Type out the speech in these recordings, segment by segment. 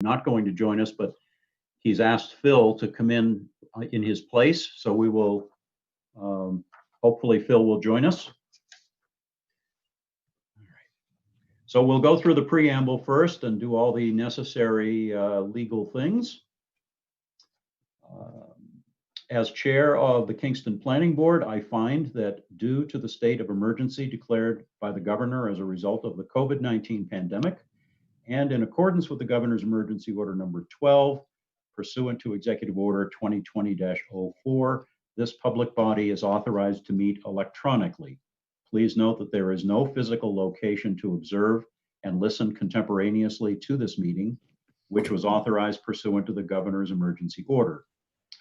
not going to join us, but he's asked Phil to come in his place. So we will, hopefully Phil will join us. So we'll go through the preamble first and do all the necessary legal things. As chair of the Kingston Planning Board, I find that due to the state of emergency declared by the governor as a result of the COVID-19 pandemic, and in accordance with the governor's emergency order number 12, pursuant to Executive Order 2020-04, this public body is authorized to meet electronically. Please note that there is no physical location to observe and listen contemporaneously to this meeting, which was authorized pursuant to the governor's emergency order.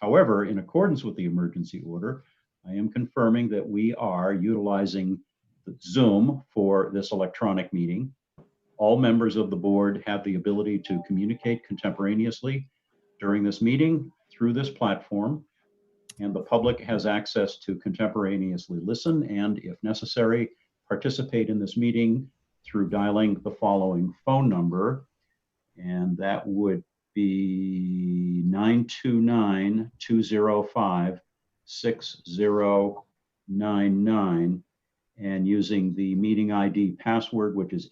However, in accordance with the emergency order, I am confirming that we are utilizing Zoom for this electronic meeting. All members of the board have the ability to communicate contemporaneously during this meeting through this platform, and the public has access to contemporaneously listen and, if necessary, participate in this meeting through dialing the following phone number, and that would be 929-205-6099, and using the meeting ID password, which is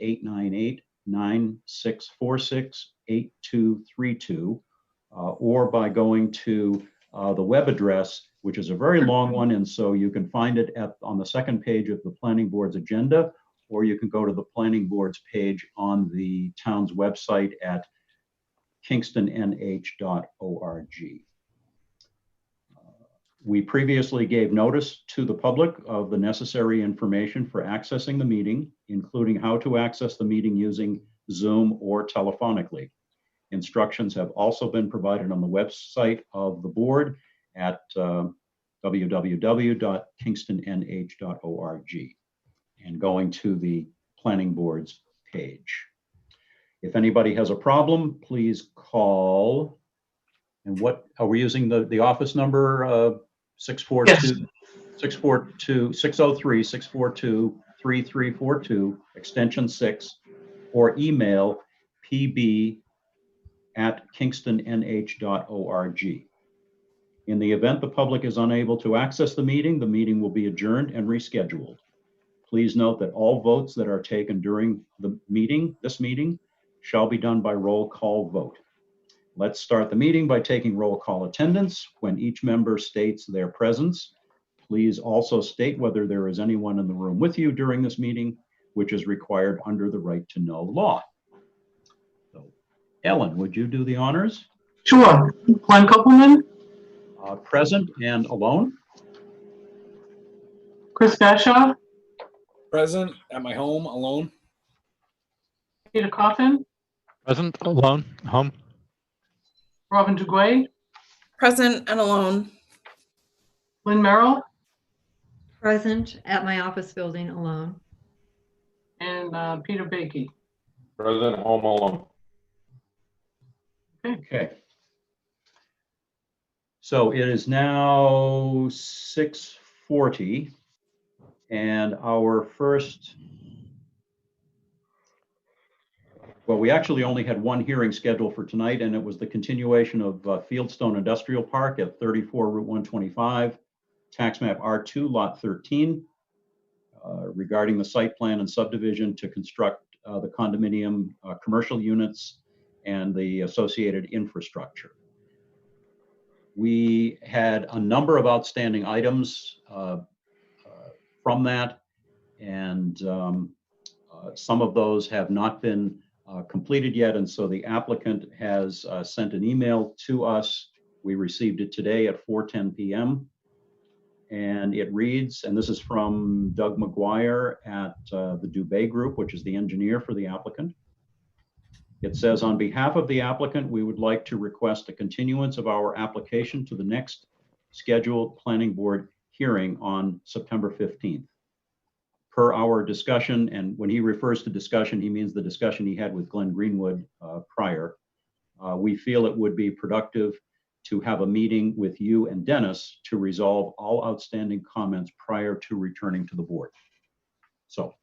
898-9646-8232, or by going to the web address, which is a very long one, and so you can find it on the second page of the Planning Board's agenda, or you can go to the Planning Board's page on the town's website at kingstonnh.org. We previously gave notice to the public of the necessary information for accessing the meeting, including how to access the meeting using Zoom or telephonically. Instructions have also been provided on the website of the board at www.kingstonnh.org and going to the Planning Board's page. If anybody has a problem, please call. And what are we using the office number? 603-642-3342, extension 6, or email pb@kingstonnh.org. In the event the public is unable to access the meeting will be adjourned and rescheduled. Please note that all votes that are taken during this meeting, shall be done by roll call vote. Let's start the meeting by taking roll call attendance. When each member states their presence, please also state whether there is anyone in the room with you during this meeting, which is required under the right to know law. So, Ellen, would you do the honors? Sure. Glenn Kopelman? Present and alone. Chris Bashaw? Present at my home, alone. Peter Coffin? Present, alone, home. Robin Duguay? Present and alone. Lynn Merrill? Present at my office building, alone. And Peter Bakey. Present, home alone. Okay. So it is now 6:40, and our first, well, we actually only had one hearing scheduled for tonight, and it was the continuation of Fieldstone Industrial Park at 34 Route 125, tax map R2, lot 13, regarding the site plan and subdivision to construct the condominium commercial units and the associated infrastructure. We had a number of outstanding items from that, and some of those have not been completed yet, and so the applicant has sent an email to us. We received it today at 4:10 p.m. and it reads, and this is from Doug McGuire at the Dubé Group, which is the engineer for the applicant. It says, on behalf of the applicant, we would like to request a continuance of our application to the next scheduled planning board hearing on September 15th. Per our discussion, and when he refers to discussion, he means the discussion he had with Glenn Greenwood prior. We feel it would be productive to have a meeting with you and Dennis to resolve all outstanding comments prior to returning to the board. So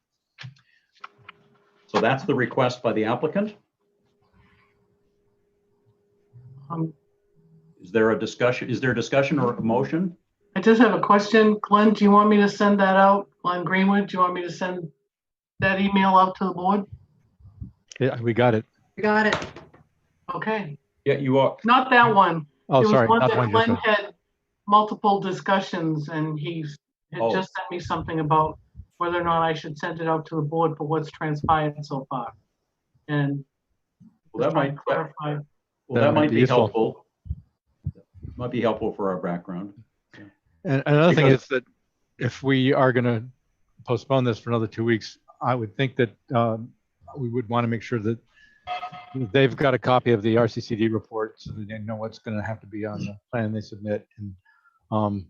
that's the request by the applicant. Is there a discussion? Is there discussion or a motion? I just have a question. Glenn, do you want me to send that out? Glenn Greenwood, do you want me to send that email out to the board? Yeah, we got it. You got it. Okay, Yeah, you are. not that one. Oh, There was sorry. one Not that the one you just Glenn read. had multiple discussions, and he had Oh. just sent me something about whether or not I should send it out to the board for what's transpired so far. And Well, that might clarify. Well, that might be helpful. Might be helpful for our background. And another thing Because- is that if we are going to postpone this for another 2 weeks, I would think that we would want to make sure that they've got a copy of the RCCD report so that they know what's going to have to be on the plan they submit. And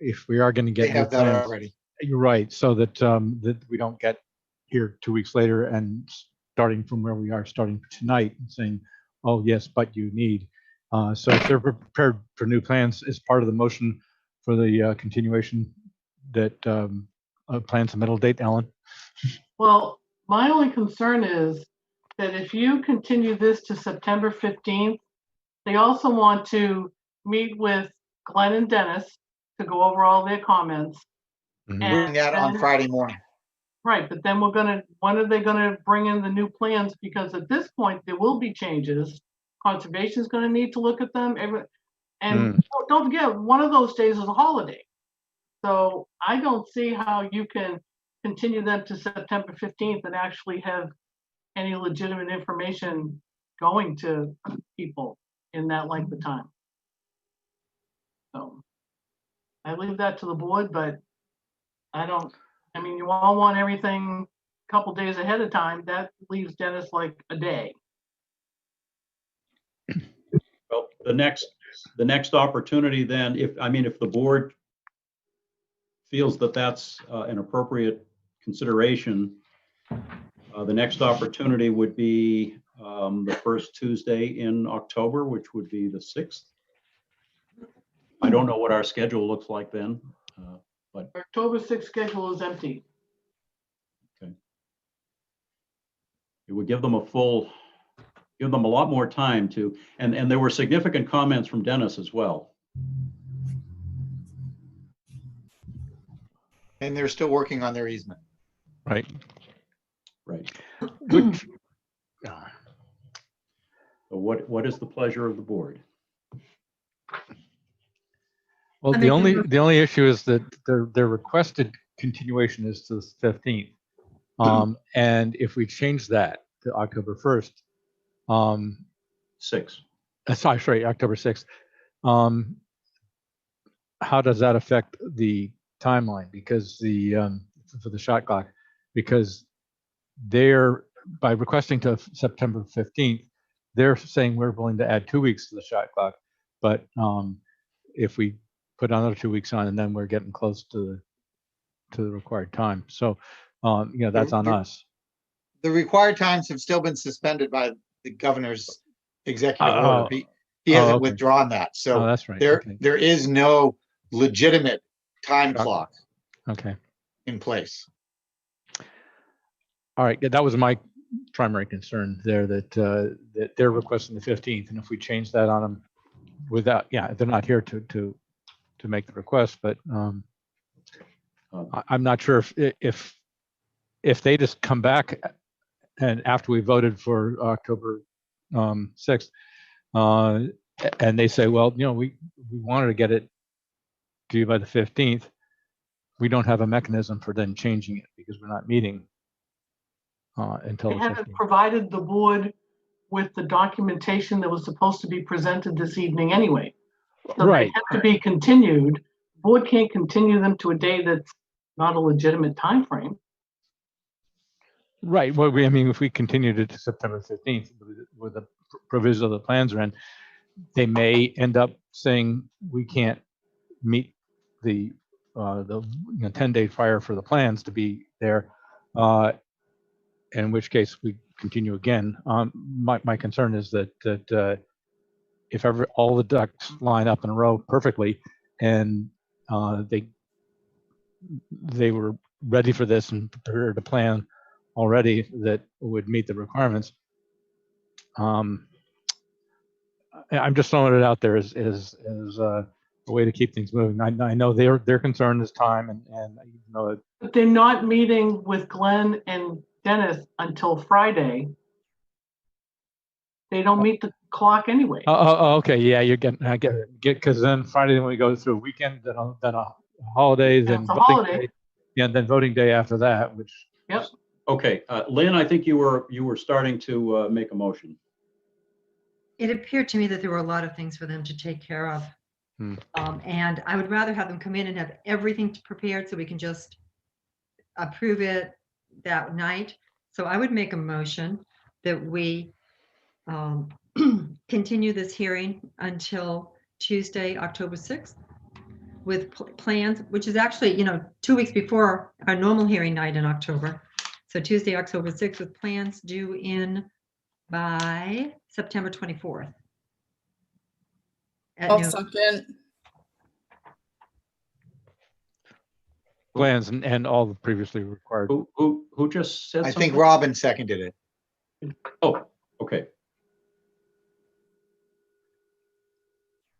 if we are going to get They new have that plans, already. you're right, so that that we don't get here 2 weeks later and starting from where we are starting tonight and saying, oh yes, but you need. So if they're prepared for new plans as part of the motion for the continuation that plans the middle date, Ellen? Well, my only concern is that if you continue this to September 15th, they also want to meet with Glenn and Dennis to go over all their comments. Mhm. Doing that on then- Friday morning. Right, but then when are they gonna bring in the new plans? Because at this point, there will be changes. Conservation's gonna need to look at them, and don't forget, one of those days is a holiday. So I don't see how you can continue them to September 15th and actually have any legitimate information going to people in that length of time. So I leave that to the board, but I mean, you all want everything a couple days ahead of time. That leaves Dennis like a day. Well, the next opportunity then, if the board feels that that's an appropriate consideration, the next opportunity would be the first Tuesday in October, which would be the 6th. I don't know what our schedule looks like then. October 6th schedule is empty. It would give them a lot more time to, and there were significant comments from Dennis as well. And they're still working on their easement. Right. Right. Which, So what is the pleasure of the board? well, I the think only issue is that their requested continuation is to the 15th. And if we change that to October 1st, 6. sorry, October 6th, how does that affect the timeline? Because for the shot clock, because they're, by requesting to September 15th, they're saying we're willing to add 2 weeks to the shot clock. But if we put another 2 weeks on, and then we're getting close to the required time. So, that's on us. The required times have still been suspended by the governor's executive Oh, order. He hasn't okay. withdrawn that. Oh, So that's right. there, Okay. there is no legitimate time Got it. clock Okay. in place. All right. Yeah, that was my primary concern there, that they're requesting the 15th, and if we change that on them without, they're not here to make the request, but I'm not sure if they just come back and after we voted for October 6th, and they say, well, we wanted to get it to you by the 15th, we don't have a mechanism for then changing it because we're not meeting until They the haven't 15th. provided the board with the documentation that was supposed to be presented this evening anyway. So Right. they have to be continued. Board can't continue them to a day that's not a legitimate time frame. Right. Well, if we continued it to September 15th with the provision of the plans are in, they may end up saying we can't meet the 10 days prior for the plans to be there, in which case we continue again. My concern is that if ever all the ducks line up in a row perfectly and they were ready for this and prepared a plan already that would meet the requirements, I'm just throwing it out there as a way to keep things moving. I know their concern is time, and you know, But they're not meeting with Glenn and Dennis until Friday. They don't meet the clock anyway. okay, yeah, I get it. Because then Friday when we go through a weekend, then a holiday, then That's a voting holiday. day, yeah, and then voting day after that, which. Yep. Okay, Lynn, I think you were starting to make a motion. It appeared to me that there were a lot of things for them to take care of. And I would rather have them come in and have everything prepared so we can just approve it that night. So I would make a motion that we continue this hearing until Tuesday, October 6th with plans, which is actually, 2 weeks before our normal hearing night in October. So Tuesday, October 6th with plans due in by September 24th. At I'll noon. second. Plans and all the previously required. Who just said I something? think Robin seconded it. Oh, okay.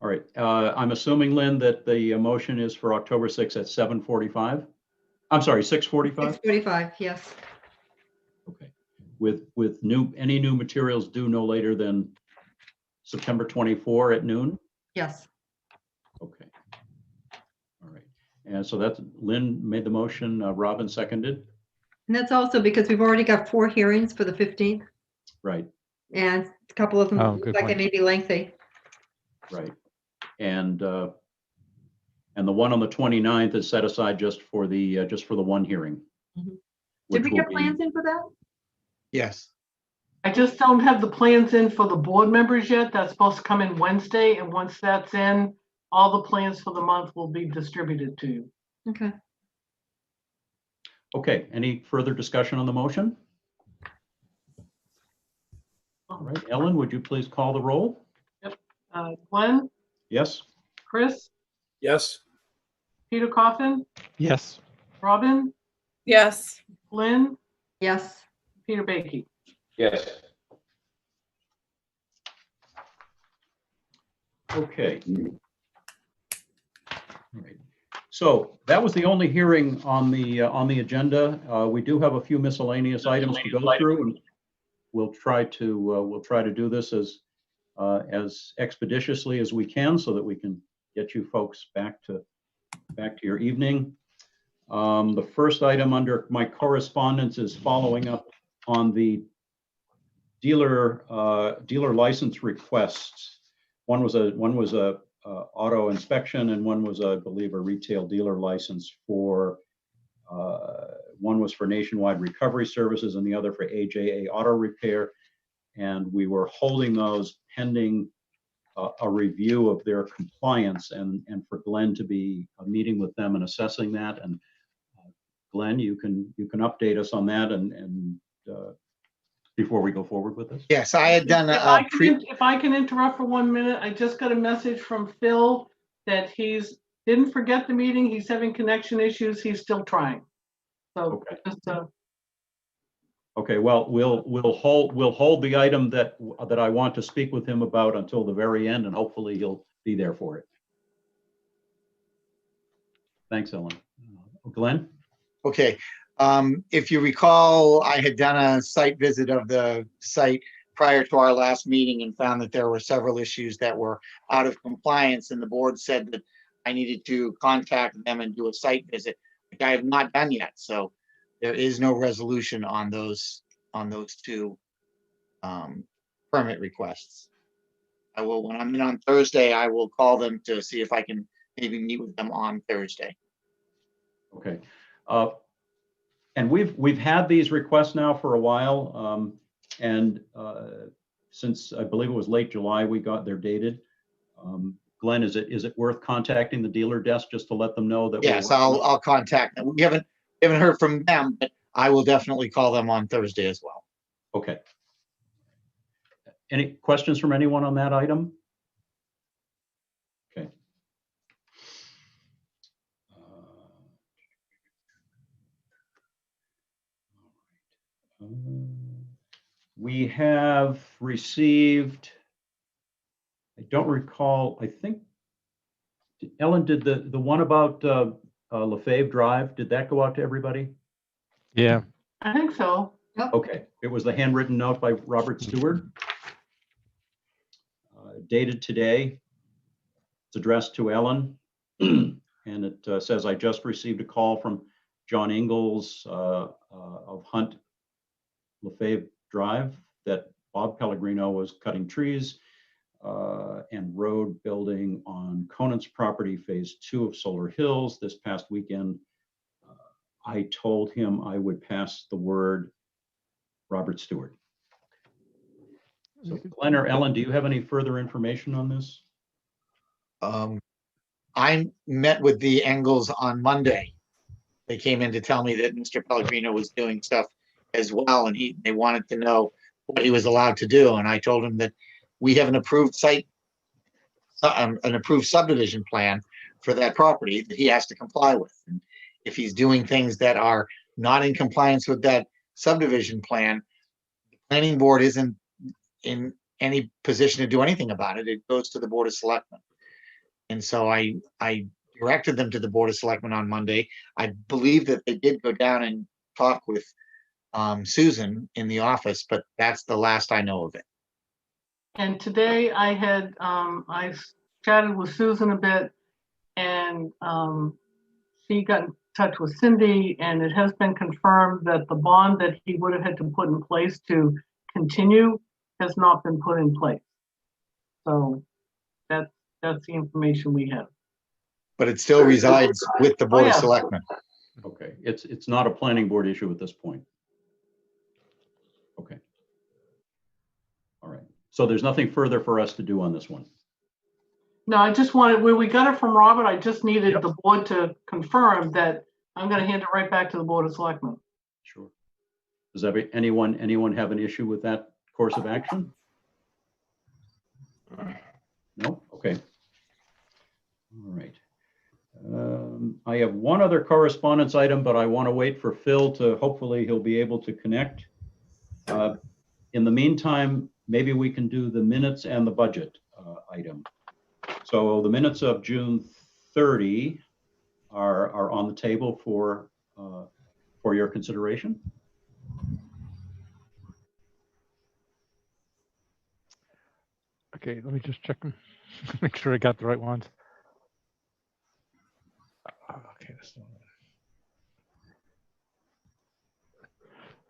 All right. I'm assuming, Lynn, that the motion is for October 6th at 7:45. I'm sorry, 6:45. 6:45, yes. Okay. With any new materials due no later than September 24 at noon. Yes. Okay. All right. And so that's Lynn made the motion. Robin seconded. And that's also because we've already got 4 hearings for the 15th, Right. and a couple of them Oh, look good like point. it may be lengthy. Right. And the one on the 29th is set aside just for the one hearing. Mhm. which Did we will get be- plans in for that? Yes. I just don't have the plans in for the board members yet. That's supposed to come in Wednesday, and once that's in, all the plans for the month will be distributed to you. Okay. Okay, any further discussion on the motion? All right, Ellen, would you please call the roll? Glenn, Yes? Chris, Yes. Peter Coffin, Yes. Robin, Yes. Lynn, Yes. Peter Baiki. Yes. Okay. All right. So that was the only hearing on the agenda. We do have a few miscellaneous items to go through, and we'll try to do this as expeditiously as we can so that we can get you folks back to your evening. The first item under my correspondence is following up on the dealer license requests. One was a auto inspection, and one was, I believe, a retail dealer license for. One was for Nationwide Recovery Services, and the other for AJA Auto Repair. And we were holding those pending a review of their compliance, and for Glenn to be meeting with them and assessing that. And Glenn, you can update us on that and before we go forward with this. Yes, I had done If I can interrupt for 1 minute, I just got a message from Phil that didn't forget the meeting. He's having connection issues. He's still trying. So Okay. just Okay, well, we'll hold the item that I want to speak with him about until the very end, and hopefully he'll be there for it. Thanks, Ellen. Glenn? Okay. If you recall, I had done a site visit of the site prior to our last meeting and found that there were several issues that were out of compliance, and the board said that I needed to contact them and do a site visit, which I have not done yet. So there is no resolution on those 2 permit requests. I will, when I'm in on Thursday, I will call them to see if I can maybe meet with them on Thursday. Okay. And we've had these requests now for a while, and since I believe it was late July, they're dated. Glenn, is it worth contacting the dealer desk just to let them know that? Yes, I'll contact them. We haven't heard from them, but I will definitely call them on Thursday as well. Okay. Any questions from anyone on that item? Okay. We have received I don't recall, I think, Ellen, did the one about Lefebvre Drive, did that go out to everybody? Yeah. I think so. Okay, it was the handwritten note by Robert Stewart. Dated today. It's addressed to Ellen. And it says, I just received a call from John Ingalls of Hunt Lefebvre Drive that Bob Pellegrino was cutting trees and road building on Conant's property, phase 2 of Solar Hills this past weekend. I told him I would pass the word, Robert Stewart. So Glenn or Ellen, do you have any further information on this? I met with the Engels on Monday. They came in to tell me that Mr. Pellegrino was doing stuff as well, and they wanted to know what he was allowed to do. And I told him that we have an approved site, an approved subdivision plan for that property that he has to comply with. And if he's doing things that are not in compliance with that subdivision plan, the planning board isn't in any position to do anything about it. It goes to the Board of Selectmen. And so I directed them to the Board of Selectmen on Monday. I believe that they did go down and talk with Susan in the office, but that's the last I know of it. And today I had, I chatted with Susan a bit, and she got in touch with Cindy, and it has been confirmed that the bond that he would have had to put in place to continue has not been put in place. So that's the information we have. But it still resides with the Board of Selectmen. Okay, it's not a planning board issue at this point. Okay. All right. So there's nothing further for us to do on this one. No, I just wanted, where we got it from Robert, I just needed the board to confirm that I'm going to hand it right back to the Board of Selectmen. Sure. Does anyone have an issue with that course of action? No? Okay. All right. I have one other correspondence item, but I want to wait for Phil to, hopefully he'll be able to connect. In the meantime, maybe we can do the minutes and the budget item. So the minutes of June 30 are on the table for your consideration. Okay, let me just check them. Make sure I got the right ones. Okay, that's the one.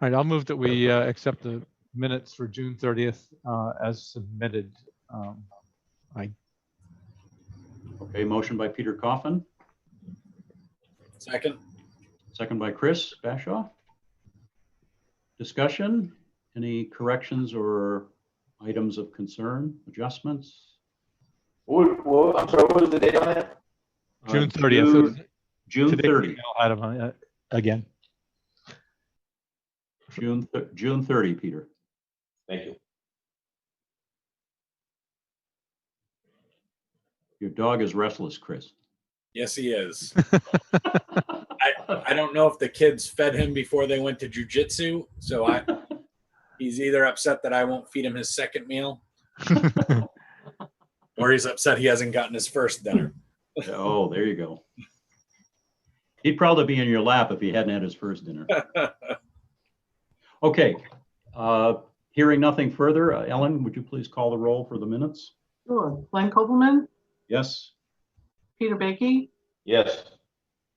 All right, I'll move that we accept the minutes for June 30th as submitted. Okay, motion by Peter Coffin. Second. Second by Chris Bashaw. Discussion? Any corrections or items of concern, adjustments? I'm sorry, what was the date on that? June 30th. June Today 30. we now had them, again. June 30, Peter. Thank you. Your dog is restless, Chris. Yes, he is. I don't know if the kids fed him before they went to jujitsu, so he's either upset that I won't feed him his second meal, or he's upset he hasn't gotten his first dinner. Oh, there you go. He'd probably be in your lap if he hadn't had his first dinner. Okay. Hearing nothing further, Ellen, would you please call the roll for the minutes? Sure. Glenn Kopelman, Yes. Peter Baiki, Yes.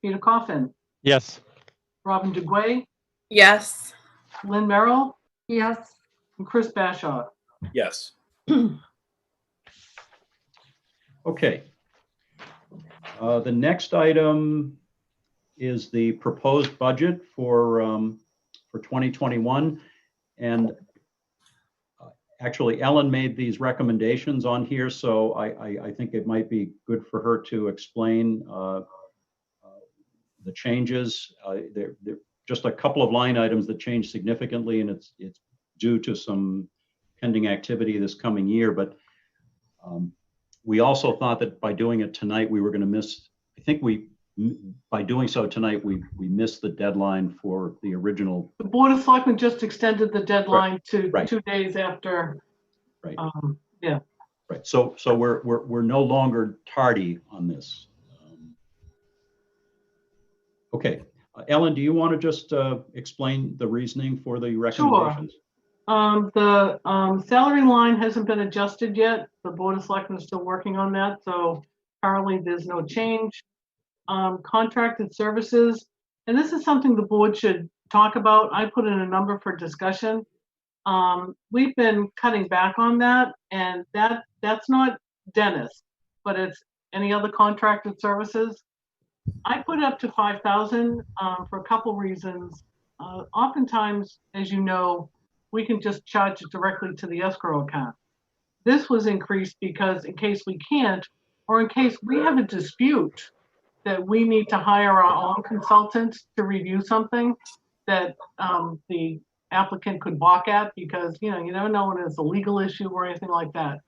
Peter Coffin, Yes. Robin DuGuay, Yes. Lynn Merrill, Yes. and Chris Bashaw. Yes. Okay. The next item is the proposed budget for 2021. And actually, Ellen made these recommendations on here, so I think it might be good for her to explain the changes. There just a couple of line items that change significantly, and it's due to some pending activity this coming year. But we also thought that by doing it tonight, we were going to miss. I think by doing so tonight, we missed the deadline for the original. The Board of Selectmen just extended the deadline to Right. 2 days after. Right. Yeah. Right. So we're no longer tardy on this. Okay. Ellen, do you want to just explain the reasoning for the recommendations? The salary line hasn't been adjusted yet. The Board of Selectmen is still working on that, so currently there's no change. Contracted services, and this is something the board should talk about. I put in a number for discussion. We've been cutting back on that, and that's not Dennis, but it's any other contracted services. I put it up to 5,000 for a couple reasons. Oftentimes, as you know, we can just charge it directly to the escrow account. This was increased because in case we can't, or in case we have a dispute that we need to hire our own consultant to review something that the applicant could balk at because, you never know when it's a legal issue or anything like that.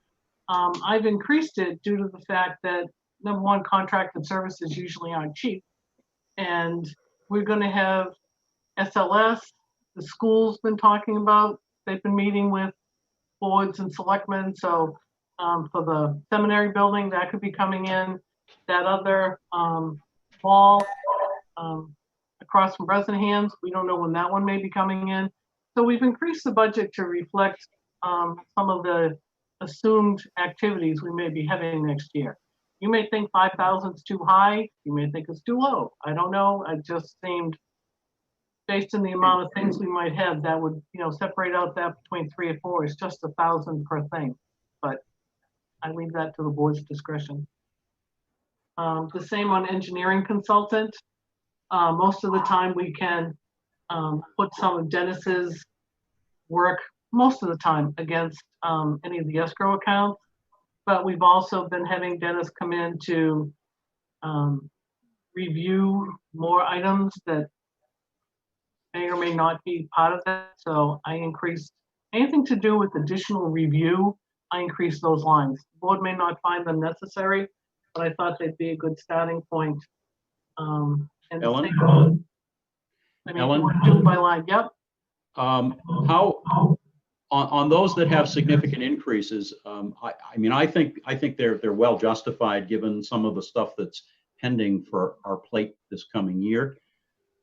I've increased it due to the fact that, number one, contracted services usually aren't cheap. And we're going to have SLS, the school's been talking about, they've been meeting with boards and selectmen. So for the seminary building, that could be coming in. That other mall across from Bresnahan's, we don't know when that one may be coming in. So we've increased the budget to reflect some of the assumed activities we may be having next year. You may think 5,000 is too high. You may think it's too low. I don't know. It just seemed, based on the amount of things we might have, that would, separate out that between 3 or 4 is just 1,000 per thing. But I leave that to the board's discretion. The same on engineering consultant. Most of the time we can put some of Dennis's work, most of the time, against any of the escrow accounts. But we've also been having Dennis come in to review more items that may or may not be part of that. So I increased anything to do with additional review. I increased those lines. The board may not find them necessary, but I thought they'd be a good starting point. And Ellen? Ellen? Do by line. Yep. How on those that have significant increases? I think they're well justified given some of the stuff that's pending for our plate this coming year.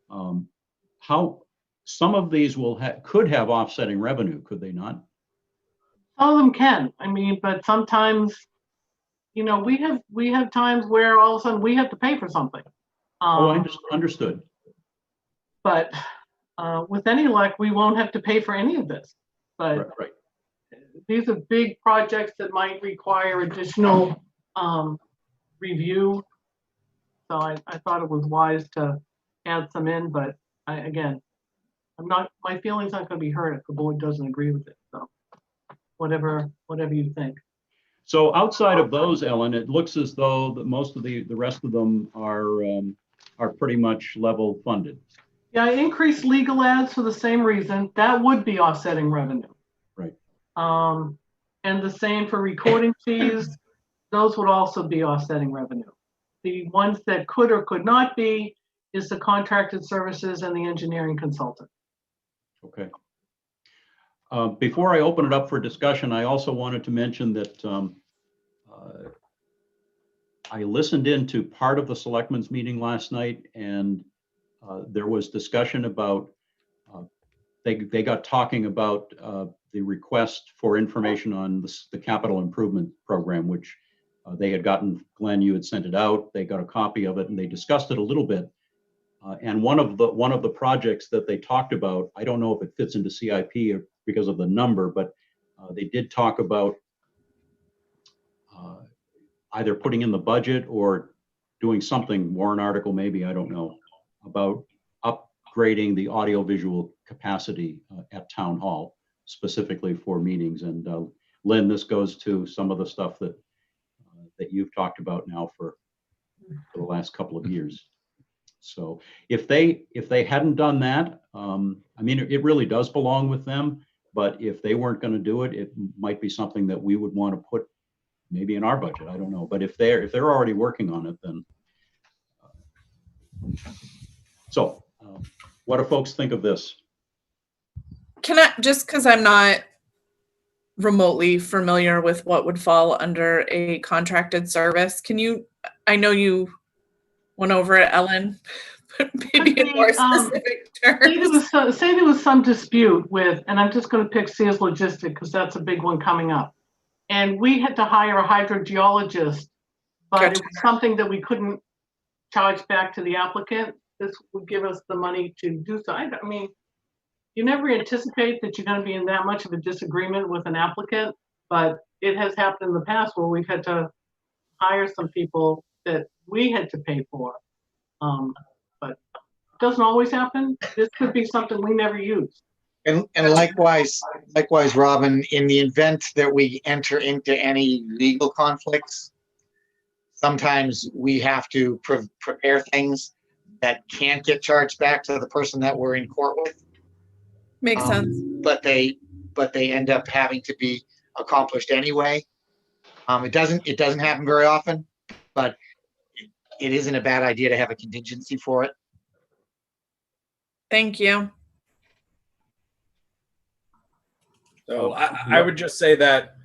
How some of these could have offsetting revenue, could they not? Some of them can. But sometimes, we have times where all of a sudden we have to pay for something. Understood. But with any luck, we won't have to pay for any of this. But right. These are big projects that might require additional review. So I thought it was wise to add some in, but my feelings aren't going to be hurt if the board doesn't agree with it. So whatever you think. So outside of those, Ellen, it looks as though that most of the rest of them are pretty much level funded. Yeah, I increased legal ads for the same reason. That would be offsetting revenue. Right. And the same for recording fees. Those would also be offsetting revenue. The ones that could or could not be is the contracted services and the engineering consultant. Okay. Before I open it up for discussion, I also wanted to mention that I listened into part of the selectmen's meeting last night, and there was discussion about, they got talking about the request for information on the capital improvement program, which they had gotten. Glenn, you had sent it out. They got a copy of it, and they discussed it a little bit. And one of the projects that they talked about, I don't know if it fits into CIP or because of the number, but they did talk about either putting in the budget or doing something, warrant article maybe, I don't know, about upgrading the audiovisual capacity at Town Hall, specifically for meetings. And Lynn, this goes to some of the stuff that you've talked about now for the last couple of years. So if they hadn't done that, it really does belong with them. But if they weren't going to do it, it might be something that we would want to put maybe in our budget. I don't know. But if they're already working on it, then what do folks think of this? Can I, just because I'm not remotely familiar with what would fall under a contracted service. I know you went over it, Ellen, but maybe in more specific terms. Say there was some dispute with, and I'm just going to pick Sears Logistic because that's a big one coming up. And we had to hire a hydrogeologist, but Gotcha. it was something that we couldn't charge back to the applicant. This would give us the money to do so. I mean, you never anticipate that you're going to be in that much of a disagreement with an applicant, but it has happened in the past where we've had to hire some people that we had to pay for. But it doesn't always happen. This could be something we never use. And likewise, Robin, in the event that we enter into any legal conflicts, sometimes we have to prepare things that can't get charged back to the person that we're in court with. Makes sense. But they end up having to be accomplished anyway. It doesn't happen very often, but it isn't a bad idea to have a contingency for it. Thank you. So I would just say that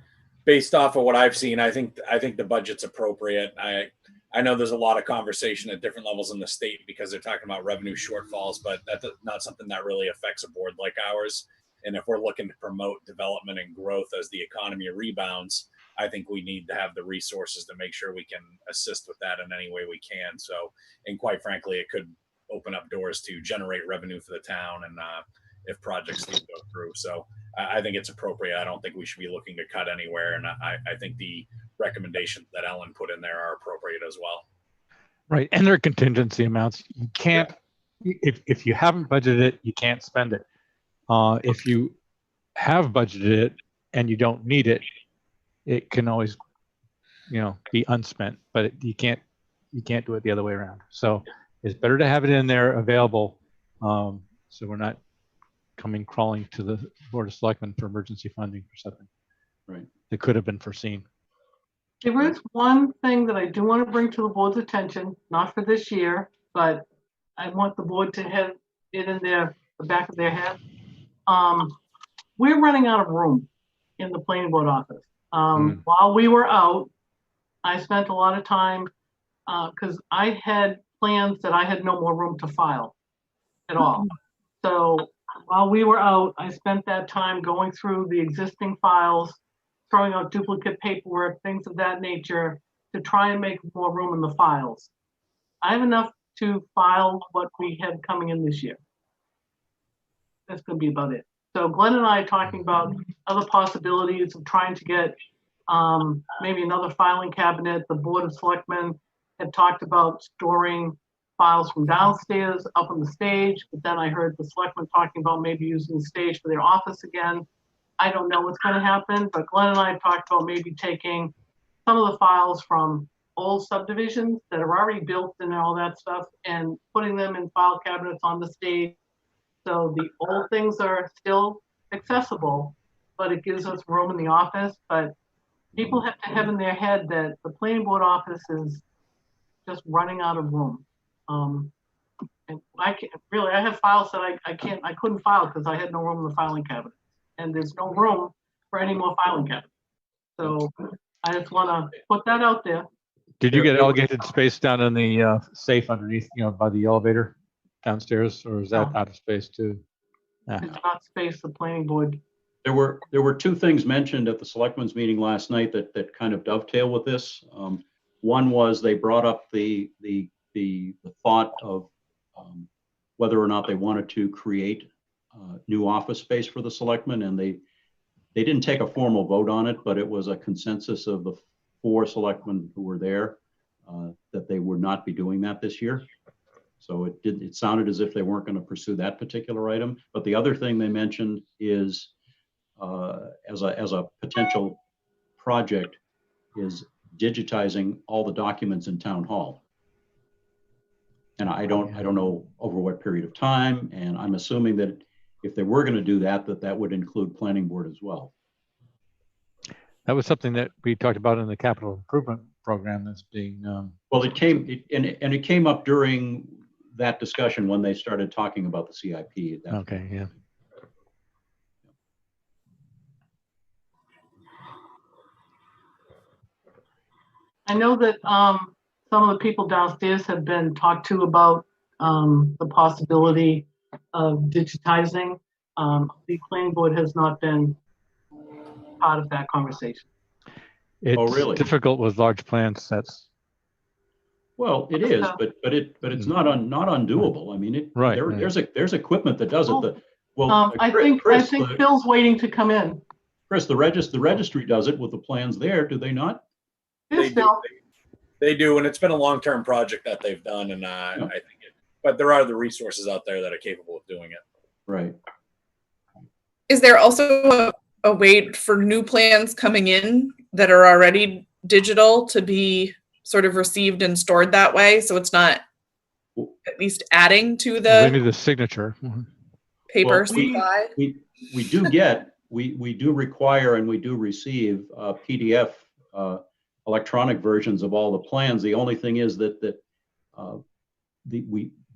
based off of what I've seen, I think the budget's appropriate. I know there's a lot of conversation at different levels in the state because they're talking about revenue shortfalls, but that's not something that really affects a board like ours. And if we're looking to promote development and growth as the economy rebounds, I think we need to have the resources to make sure we can assist with that in any way we can. So, and quite frankly, it could open up doors to generate revenue for the town and if projects do go through. So I think it's appropriate. I don't think we should be looking to cut anywhere. And I think the recommendations that Ellen put in there are appropriate as well. Right. And there are contingency amounts. You can't, if you haven't budgeted it, you can't spend it. If you have budgeted it and you don't need it, it can always, be unspent, but you can't do it the other way around. So it's better to have it in there available. So we're not coming crawling to the Board of Selectmen for emergency funding for something Right. that could have been foreseen. There is one thing that I do want to bring to the board's attention, not for this year, but I want the board to have it in the back of their head. We're running out of room in the planning board office. While we were out, I spent a lot of time because I had plans that I had no more room to file at all. So while we were out, I spent that time going through the existing files, throwing out duplicate paperwork, things of that nature, to try and make more room in the files. I have enough to file what we had coming in this year. That's going to be about it. So Glenn and I are talking about other possibilities of trying to get maybe another filing cabinet. The Board of Selectmen had talked about storing files from downstairs up on the stage, but then I heard the selectmen talking about maybe using the stage for their office again. I don't know what's going to happen, but Glenn and I have talked about maybe taking some of the files from old subdivisions that are already built and all that stuff and putting them in file cabinets on the stage. So the old things are still accessible, but it gives us room in the office. But people have to have in their head that the planning board office is just running out of room. And I can't really, I have files that I couldn't file because I had no room in the filing cabinet, and there's no room for any more filing cabinets. So I just want to put that out there. Did you get allocated space down in the safe underneath, by the elevator downstairs, or is that out of space too? It's not space the planning board. There were two things mentioned at the selectmen's meeting last night that kind of dovetail with this. One was they brought up the thought of whether or not they wanted to create new office space for the selectmen, and they didn't take a formal vote on it, but it was a consensus of the 4 selectmen who were there that they would not be doing that this year. So it sounded as if they weren't going to pursue that particular item. But the other thing they mentioned is as a potential project is digitizing all the documents in town hall. And I don't know over what period of time, and I'm assuming that if they were going to do that would include planning board as well. That was something that we talked about in the capital improvement program that's being. Well, it came up during that discussion when they started talking about the CIP. Okay, yeah. I know that some of the people downstairs have been talked to about the possibility of digitizing. The planning board has not been part of that conversation. It's really? difficult with large plan sets. Well, it is, but it's not undoable. I mean, Right, there's equipment that does it. I think Phil's waiting to come in. Chris, the registry does it with the plans there, do they not? Here's Phil. They do, and it's been a long-term project that they've done, and I think but there are the resources out there that are capable of doing it. Right. Is there also a way for new plans coming in that are already digital to be sort of received and stored that way, so it's not at least adding to They need the the signature. paper Well, supply? We do require and we do receive PDF electronic versions of all the plans. The only thing is that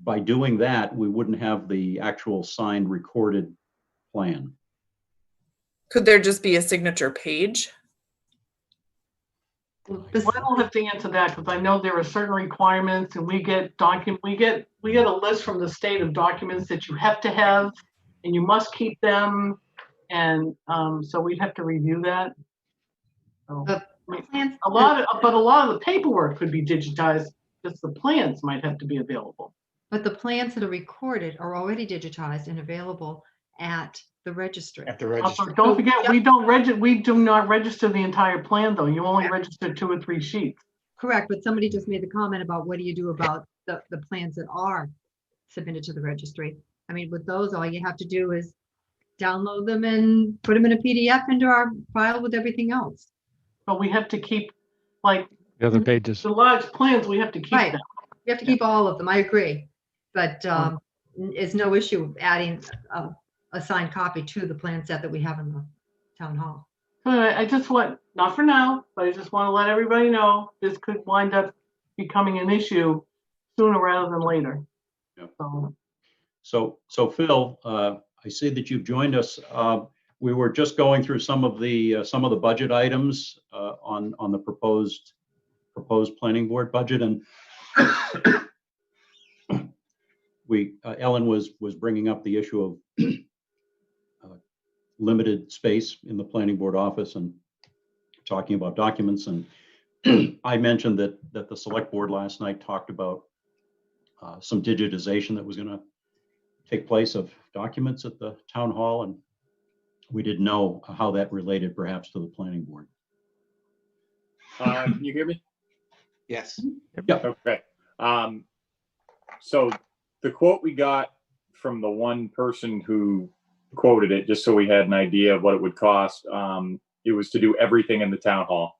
by doing that, we wouldn't have the actual signed recorded plan. Could there just be a signature page? Well, I don't have to answer that because I know there are certain requirements, and we get a list from the state of documents that you have to have, and you must keep them, and so we'd have to review that. So, a lot of the paperwork could be digitized. Just the plans might have to be available. But the plans that are recorded are already digitized and available at the registry. At the registry. Also, don't forget, we do not register the entire plan, though. You only register 2 or 3 sheets. Correct, but somebody just made the comment about what do you do about the plans that are submitted to the registry. I mean, with those, all you have to do is download them and put them in a PDF into our file with everything else. But we have to keep, like, The other pages. the large plans, we have to keep Right. them. You have to keep all of them, I agree. But it's no issue of adding a signed copy to the plan set that we have in the town hall. I just want, not for now, but I just want to let everybody know this could wind up becoming an issue sooner rather than later. Yeah. So Phil, I see that you've joined us. We were just going through some of the budget items on the proposed planning board budget, and Ellen was bringing up the issue of limited space in the planning board office and talking about documents. And I mentioned that the select board last night talked about some digitization that was going to take place of documents at the town hall, and we didn't know how that related perhaps to the planning board. Can you hear me? Yes. Yeah. Okay. So the quote we got from the one person who quoted it, just so we had an idea of what it would cost, it was to do everything in the town hall.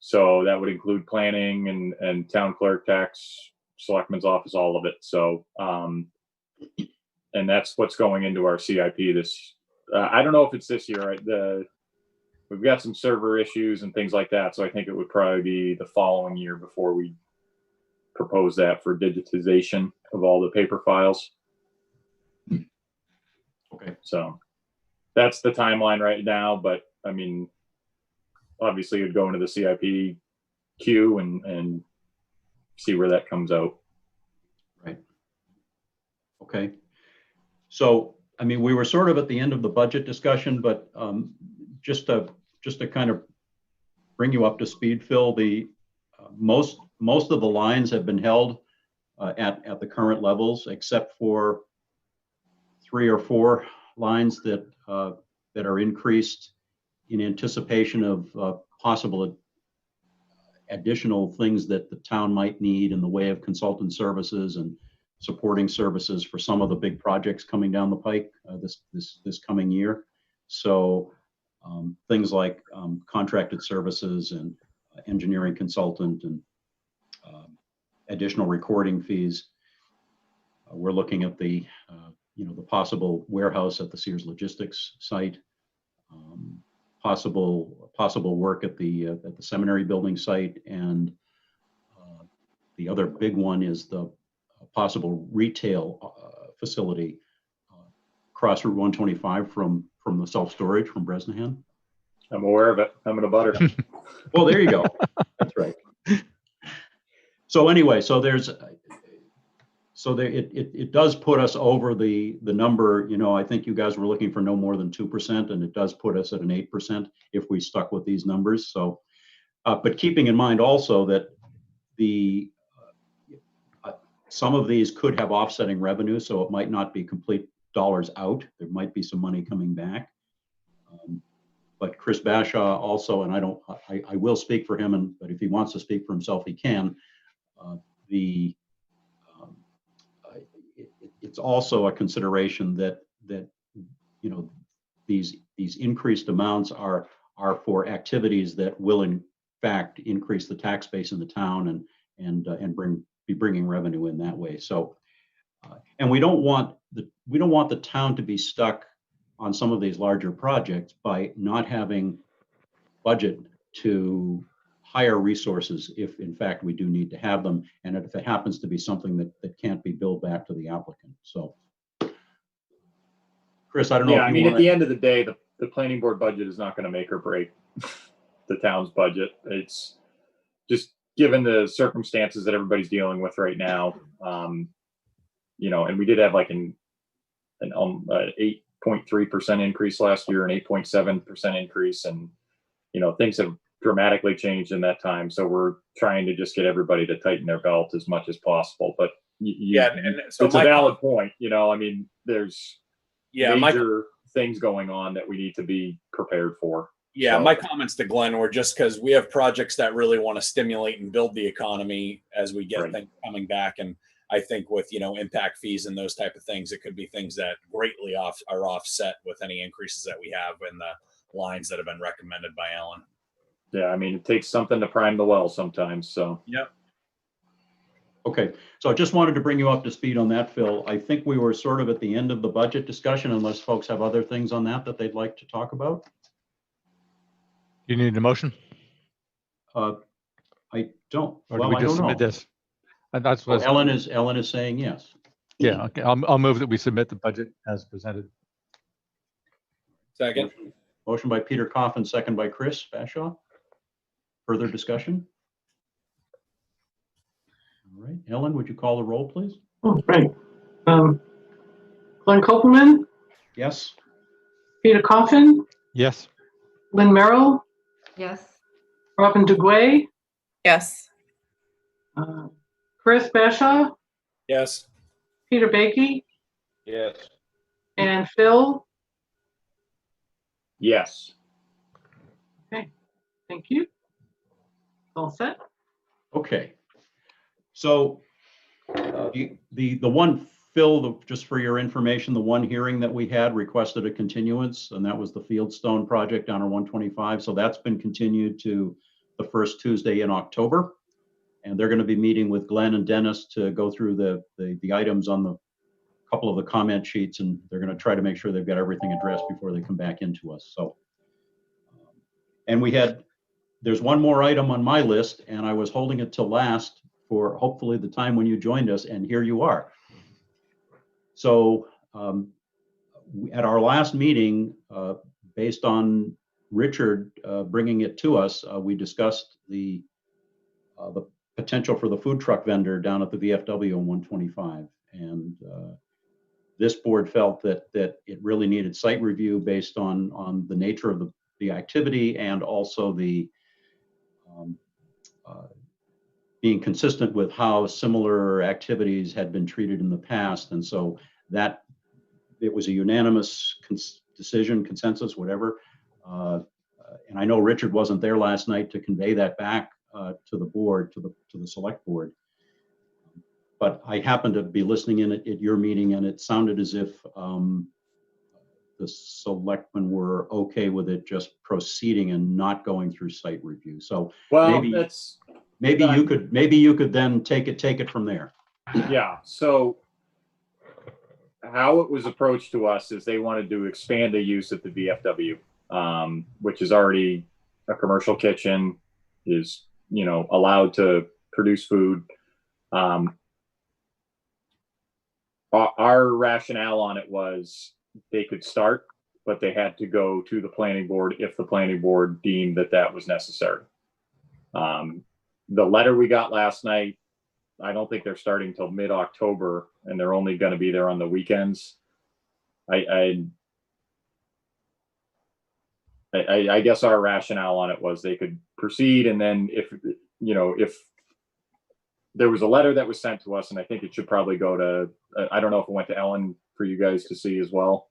So that would include planning and town clerk, tax, selectman's office, all of it. So, and that's what's going into our CIP this, I don't know if it's this year, right? We've got some server issues and things like that. So I think it would probably be the following year before we propose that for digitization of all the paper files. Okay. So that's the timeline right now, but I mean, obviously it'd go into the CIP queue and see where that comes out. Right. Okay. So, I mean, we were sort of at the end of the budget discussion, but just to kind of bring you up to speed, Phil, the most of the lines have been held at the current levels, except for 3 or 4 lines that are increased in anticipation of possible additional things that the town might need in the way of consultant services and supporting services for some of the big projects coming down the pike this coming year. So things like contracted services and engineering consultant and additional recording fees. We're looking at the possible warehouse at the Sears Logistics site, possible work at the seminary building site, and the other big one is the possible retail facility across Route 125 from the self-storage from Bresnahan. I'm aware of it. I'm in a butter. Well, there you go. That's right. So anyway, so there's, so there, it does put us over the number, you know, I think you guys were looking for no more than 2%, and it does put us at an 8% if we stuck with these numbers. So, but keeping in mind also that the, some of these could have offsetting revenue, so it might not be complete dollars out. There might be some money coming back. But Chris Bashaw also, and I will speak for him, but if he wants to speak for himself, he can. It's also a consideration that you know, these increased amounts are for activities that will in fact increase the tax base in the town and be bringing revenue in that way. So, and we don't want the town to be stuck on some of these larger projects by not having budget to hire resources if in fact we do need to have them, and if it happens to be something that can't be billed back to the applicant. So, Chris, I don't know. Yeah, if I you mean, wanna... at the end of the day, the planning board budget is not going to make or break the town's budget. It's just given the circumstances that everybody's dealing with right now. You know, and we did have like an 8.3% increase last year, an 8.7% increase, and you know, things have dramatically changed in that time. So we're trying to just get everybody to tighten their belt as much as possible. But Yeah, and so it's a valid point. You know, I mean, there's major things going on that we need to be prepared for. Yeah, so my comments to Glenn were just because we have projects that really want to stimulate and build the economy as we get things coming back. And I think with, you know, impact fees and those type of things, it could be things that greatly are offset with any increases that we have in the lines that have been recommended by Ellen. Yeah, I mean, it takes something to prime the well sometimes. So yep. Okay, so I just wanted to bring you up to speed on that, Phil. I think we were sort of at the end of the budget discussion, unless folks have other things on that they'd like to talk about. You need a motion? I don't. Or Well, do we I just don't know. submit this? And that's Well, what Ellen is saying yes. Yeah, okay. I'll move that we submit the budget as presented. Second. Motion by Peter Coffin, second by Chris Bashaw. Further discussion? All right, Ellen, would you call the roll, please? Oh, right. Glenn Kopelman, Yes. Peter Coffin, Yes. Lynn Merrill, Yes. Robin DeGuay, Yes. Chris Bashaw, Yes. Peter Baiki, Yes. and Phil. yes. Thank you. All set. Okay. So the one, Phil, just for your information, the one hearing that we had requested a continuance, and that was the Fieldstone project down on 125. So that's been continued to the first Tuesday in October. And they're going to be meeting with Glenn and Dennis to go through the items on the couple of the comment sheets, and they're going to try to make sure they've got everything addressed before they come back into us. So, and there's one more item on my list, and I was holding it till last for hopefully the time when you joined us, and here you are. So at our last meeting, based on Richard bringing it to us, we discussed the potential for the food truck vendor down at the VFW on 125. And this board felt that it really needed site review based on the nature of the activity, and also the being consistent with how similar activities had been treated in the past. And so that it was a unanimous decision, consensus, whatever. And I know Richard wasn't there last night to convey that back to the board, to the select board. But I happened to be listening in at your meeting, and it sounded as if the selectmen were okay with it just proceeding and not going through site review. So Well, maybe you could then take it from there. Yeah. So how it was approached to us is they wanted to expand the use at the VFW, which is already a commercial kitchen, is, you know, allowed to produce food. Our rationale on it was they could start, but they had to go to the planning board if the planning board deemed that was necessary. The letter we got last night I don't think they're starting till mid-October, and they're only going to be there on the weekends. I guess our rationale on it was they could proceed, and then if there was a letter that was sent to us, and I think it should probably go to, I don't know if it went to Ellen for you guys to see as well.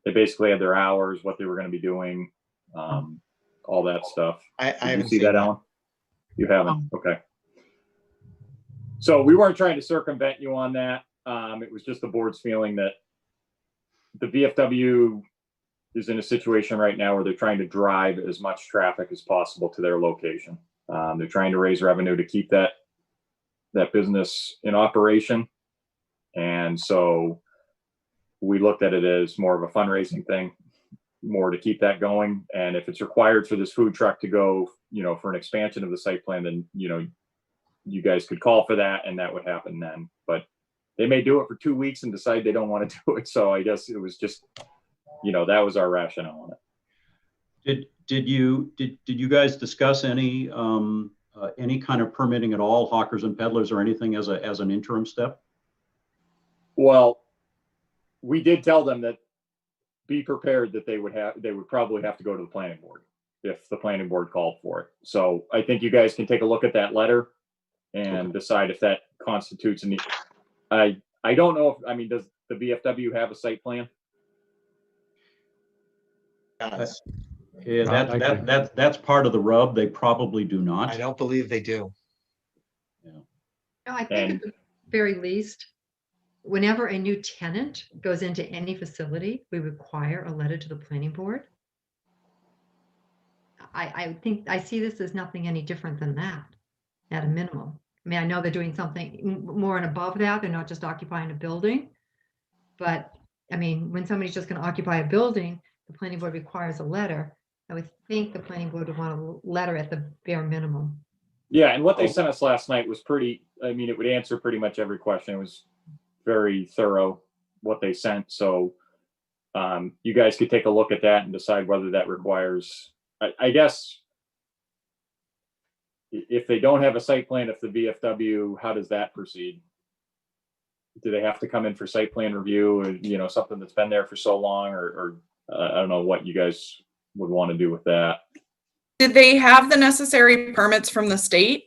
They basically had their hours, what they were going to be doing, all that stuff. I Did you haven't see seen that, that. Ellen? You haven't? Okay. So we weren't trying to circumvent you on that. It was just the board's feeling that the VFW is in a situation right now where they're trying to drive as much traffic as possible to their location. They're trying to raise revenue to keep that business in operation. And so we looked at it as more of a fundraising thing, more to keep that going. And if it's required for this food truck to go, for an expansion of the site plan, then, you guys could call for that and that would happen then. But they may do it for 2 weeks and decide they don't want to do it. So I guess it was just, that was our rationale on it. Did you guys discuss any kind of permitting at all, hawkers and peddlers or anything as an interim step? Well, we did tell them that be prepared that they would probably have to go to the planning board if the planning board called for it. So I think you guys can take a look at that letter and decide if that constitutes a need. I don't know if, does the VFW have a site plan? Yeah, that's part of the rub. They probably do not. I don't believe they do. Yeah. No, I think at the very least, whenever a new tenant goes into any facility, we require a letter to the planning board. I think I see this as nothing any different than that, at a minimum. I mean, I know they're doing something more and above that. They're not just occupying a building. But I mean, when somebody's just going to occupy a building, the planning board requires a letter. I would think the planning board would want a letter at the bare minimum. Yeah, and what they sent us last night was pretty, it would answer pretty much every question. It was very thorough, what they sent. So you guys could take a look at that and decide whether that requires, I guess, if they don't have a site plan, if the VFW, how does that proceed? Do they have to come in for site plan review, or, something that's been there for so long, or I don't know what you guys would want to do with that. Did they have the necessary permits from the state?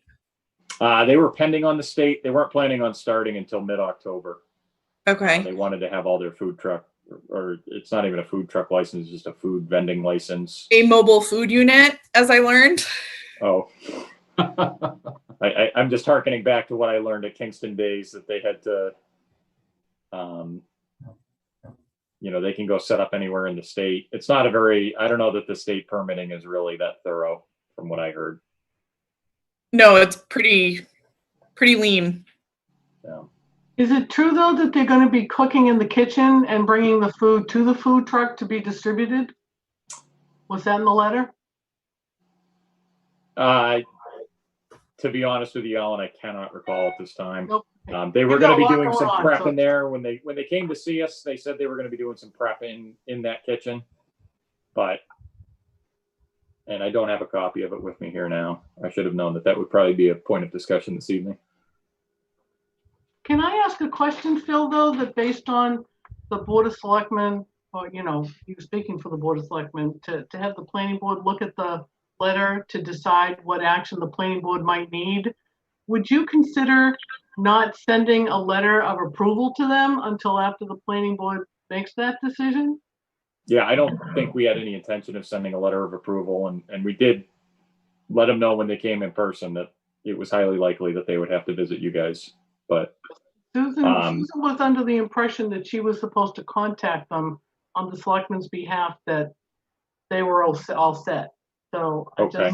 They were pending on the state. They weren't planning on starting until mid-October. Okay. They wanted to have all their food truck, or it's not even a food truck license, it's just a food vending license. A mobile food unit, as I learned. Oh. I'm just hearkening back to what I learned at Kingston days, that they had to, they can go set up anywhere in the state. It's not I don't know that the state permitting is really that thorough from what I heard. No, it's pretty lean. Yeah. Is it true though that they're going to be cooking in the kitchen and bringing the food to the food truck to be distributed? Was that in the letter? To be honest with you, Alan, I cannot recall at this time. Nope. They were going to be doing some on, prep so- in there when they came to see us. They said they were going to be doing some prep in that kitchen, and I don't have a copy of it with me here now. I should have known that would probably be a point of discussion this evening. Can I ask a question, Phil, though, that based on the Board of Selectmen, or, you speaking for the Board of Selectmen, to have the planning board look at the letter to decide what action the planning board might need, would you consider not sending a letter of approval to them until after the planning board makes that decision? Yeah, I don't think we had any intention of sending a letter of approval, and we did let them know when they came in person that it was highly likely that they would have to visit you guys. But Susan was under the impression that she was supposed to contact them on the selectmen's behalf, that they were all set. So I okay.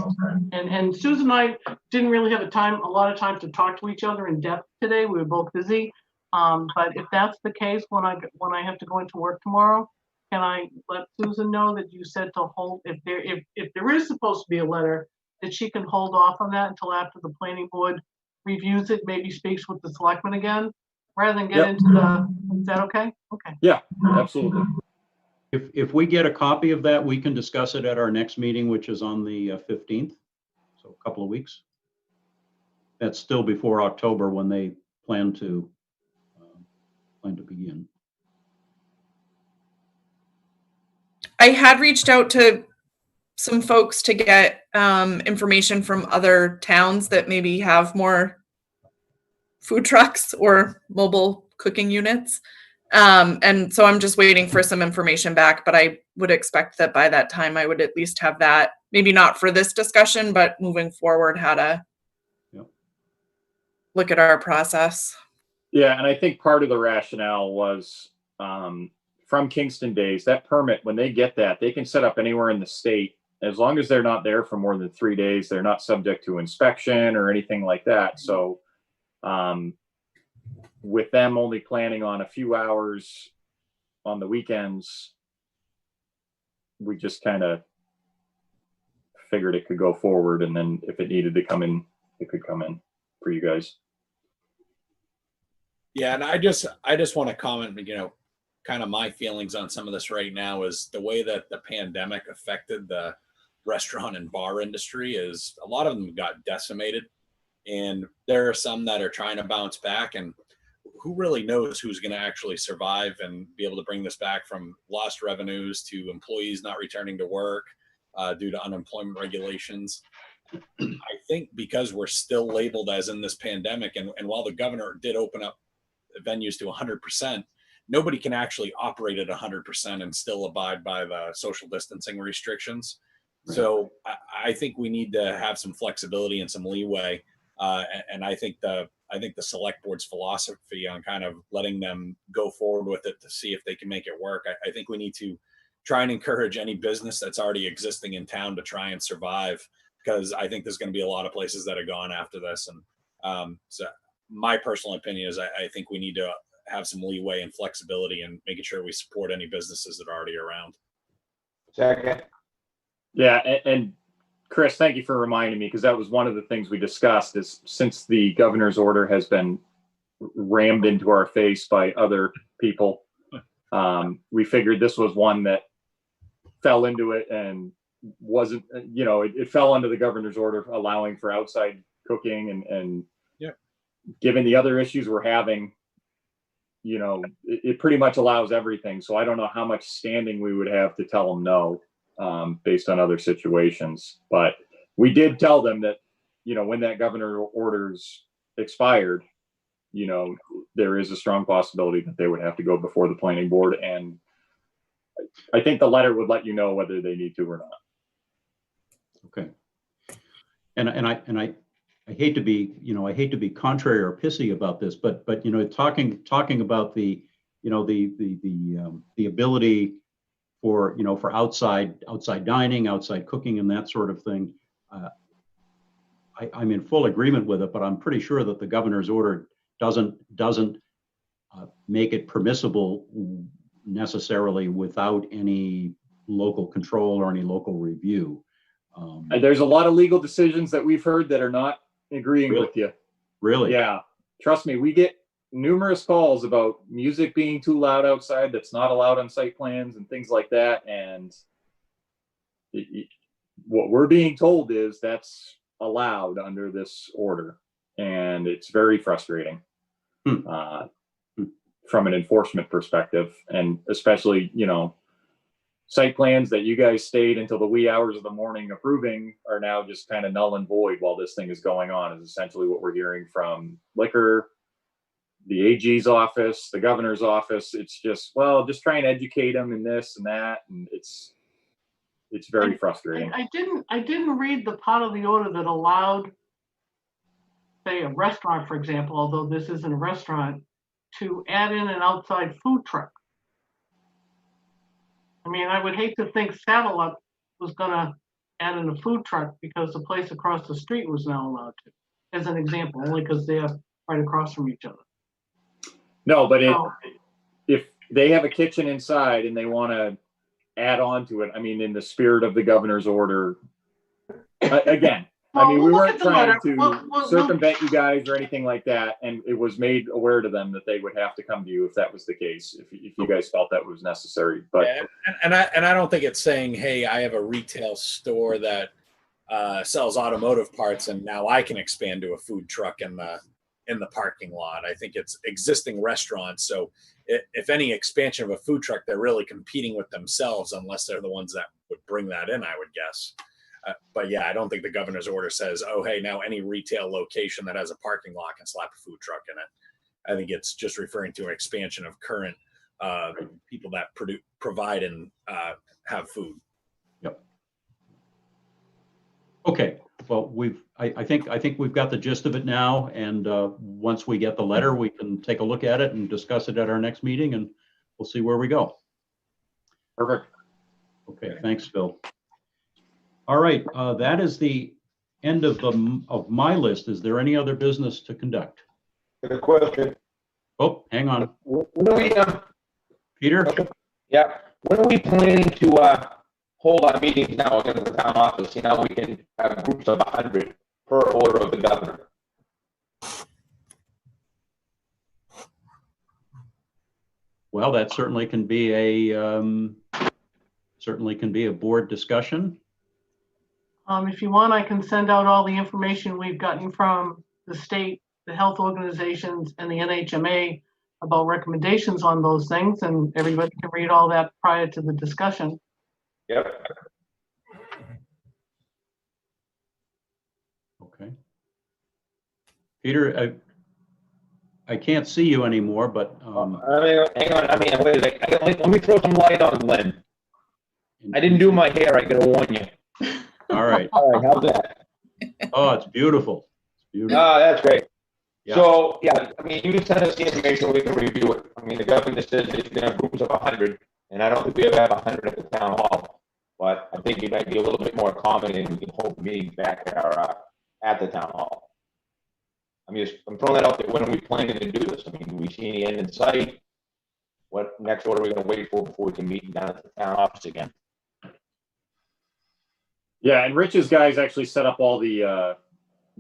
And Susan and I didn't really have a lot of time to talk to each other in depth today. We were both busy. But if that's the case, when I have to go into work tomorrow, can I let Susan know that you said to hold, if there is supposed to be a letter, that she can hold off on that until after the planning board reviews it, maybe speaks with the selectmen again, rather than get into is that okay? Okay. Yeah, absolutely. If we get a copy of that, we can discuss it at our next meeting, which is on the 15th, so a couple of weeks. that's still before October when they plan to begin. I had reached out to some folks to get information from other towns that maybe have more food trucks or mobile cooking units. And so I'm just waiting for some information back, but I would expect that by that time I would at least have that, maybe not for this discussion, but moving forward, how to look at our process. Yeah, and I think part of the rationale was from Kingston days, that permit, when they get that, they can set up anywhere in the state. As long as they're not there for more than 3 days, they're not subject to inspection or anything like that. So with them only planning on a few hours on the weekends, we just kind of figured it could go forward. And then if it needed to come in, it could come in for you guys. Yeah, and I just want to comment, kind of my feelings on some of this right now is the way that the pandemic affected the restaurant and bar industry is a lot of them got decimated, and there are some that are trying to bounce back, and who really knows who's going to actually survive and be able to bring this back, from lost revenues to employees not returning to work due to unemployment regulations. I think because we're still labeled as in this pandemic, and while the governor did open up venues to 100%, nobody can actually operate at 100% and still abide by the social distancing restrictions. Right. So I think we need to have some flexibility and some leeway. And I think the select board's philosophy on kind of letting them go forward with it to see if they can make it work. I think we need to try and encourage any business that's already existing in town to try and survive, because I think there's going to be a lot of places that are gone after this. And so my personal opinion is I think we need to have some leeway and flexibility and making sure we support any businesses that are already around. Second. Yeah, and Chris, thank you for reminding me, because that was one of the things we discussed, is since the governor's order has been rammed into our face by other people, we figured this was one that fell into it and wasn't, it fell under the governor's order allowing for outside cooking, and given the other issues we're having, it pretty much allows everything. So I don't know how much standing we would have to tell them no, based on other situations. But we did tell them that, when that governor orders expired, there is a strong possibility that they would have to go before the planning board. And I think the letter would let you know whether they need to or not. Okay. And I hate to be contrary or pissy about this, but talking about the ability for outside dining, outside cooking, and that sort of thing. I'm in full agreement with it, but I'm pretty sure that the governor's order doesn't make it permissible necessarily without any local control or any local review. There's a lot of legal decisions that we've heard that are not agreeing Really? with you. Really? Yeah. Trust me, we get numerous calls about music being too loud outside that's not allowed on site plans and things like that. And what we're being told is that's allowed under this order. And it's very frustrating from an enforcement perspective. And especially, site plans that you guys stayed until the wee hours of the morning approving are now just kind of null and void while this thing is going on, is essentially what we're hearing from liquor, the AG's office, the governor's office. It's just, just try and educate them in this and that. And it's very frustrating. I didn't read the part of the order that allowed, say, a restaurant, for example, although this isn't a restaurant, to add in an outside food truck. I mean, I would hate to think Saddle Up was going to add in a food truck because the place across the street was not allowed to, as an example, only because they're right across from each other. No, but if they have a kitchen inside and they want to add on to it, I mean, in the spirit of the governor's order, again, we weren't trying to circumvent you guys or anything like that. And it was made aware to them that they would have to come to you if that was the case, if you guys felt that was necessary. But and I don't think it's saying, hey, I have a retail store that sells automotive parts, and now I can expand to a food truck in the parking lot. I think it's existing restaurants. So if any expansion of a food truck, they're really competing with themselves unless they're the ones that would bring that in, I would guess. But yeah, I don't think the governor's order says, oh, hey, now any retail location that has a parking lot can slap a food truck in it. I think it's just referring to an expansion of current people that provide and have food. Yep. Okay. Well, I think we've got the gist of it now. And once we get the letter, we can take a look at it and discuss it at our next meeting, and we'll see where we go. Perfect. Okay. Thanks, Phil. All right. That is the end of my list. Is there any other business to conduct? Good question. Oh, hang on. When are we, Peter? yeah, when are we planning to hold our meetings now in the town office? You know, we can have groups of 100 per order of the governor. Well, that certainly can be a board discussion. If you want, I can send out all the information we've gotten from the state, the health organizations, and the NHMA about recommendations on those things, and everybody can read all that prior to the discussion. Yep. Okay. Peter, I can't see you anymore, but hang on. Wait a second. Let me throw some light on Glenn. I didn't do my hair. I gotta warn you. All right. All right. How's that? Oh, it's beautiful. It's beautiful. Oh, that's great. Yeah. So, yeah, I mean, you can send us the information, we can review it. I mean, the governor says that you can have groups of 100, and I don't think we ever have 100 at the town hall. But I think you might be a little bit more confident, and we can hold meetings back at our at the town hall. I'm throwing that out there. When are we planning to do this? I mean, do we see any end in sight? What next order are we going to wait for before we can meet down at the town office again? Yeah, and Rich's guys actually set up all the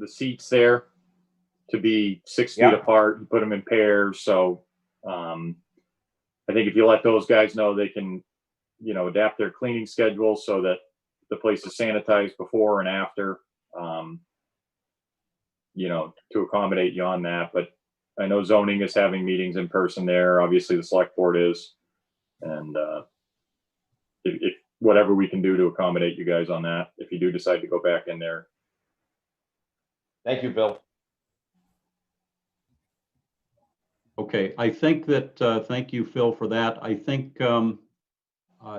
seats there to be 6 feet apart and put them in pairs. So I think if you let those guys know, they can, adapt their cleaning schedule so that the place is sanitized before and after, to accommodate you on that. But I know zoning is having meetings in person there. Obviously the select board is. And if whatever we can do to accommodate you guys on that, if you do decide to go back in there. Thank you, Bill. Okay, I think that, thank you, Phil, for that. I think